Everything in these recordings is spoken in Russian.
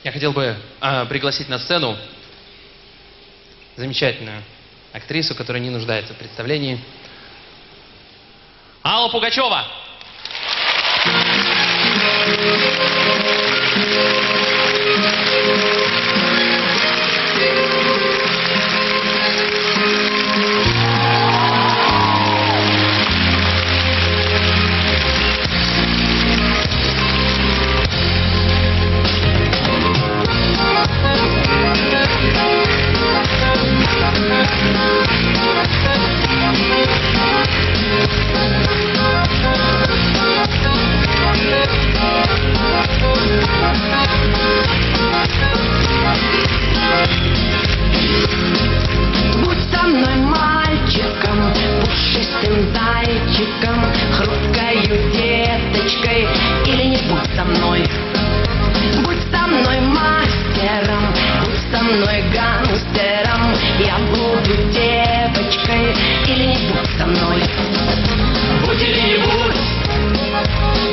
Я хотел бы пригласить на сцену замечательную актрису, которая не нуждается в представлении. Алла Пугачева! Зайчиком, хрупкою деточкой, или не будь со мной. Будь со мной мастером, будь со мной гангстером. Я буду девочкой, или не будь со мной. Будь или не будь,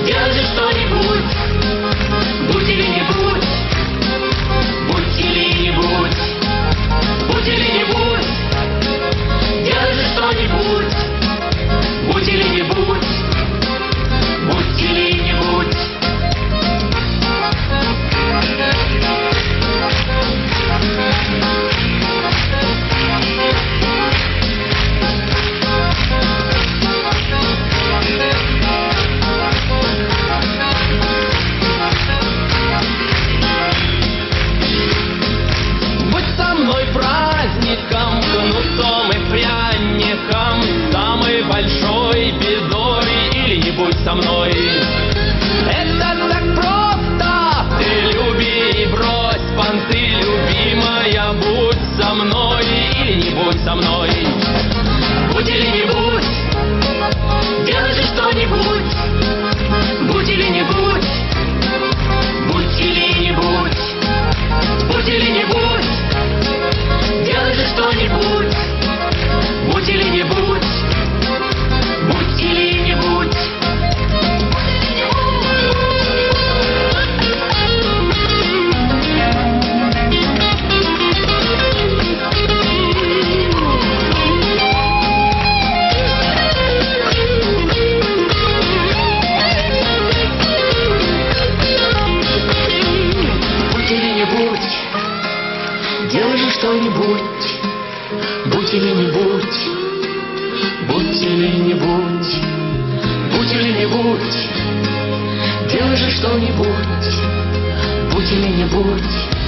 делай же что-нибудь. Будь или не будь, будь или не будь. Будь или не будь, делай же что-нибудь. Будь или не будь, будь или не будь. Будь со мной праздником, кнутом и пряником, самой большой бедой, или не будь со мной. Это так просто, ты люби и брось понты, любимая, будь со мной, или не будь со мной. Будь или не будь, делай же что-нибудь. Будь или не будь, будь или не будь. Будь или не будь, делай же что-нибудь. Будь или не будь, будь или не будь. Будь или не будь, делай же что-нибудь. Будь или не будь, будь или не будь. Будь или не будь, делай же что-нибудь. Будь или не будь.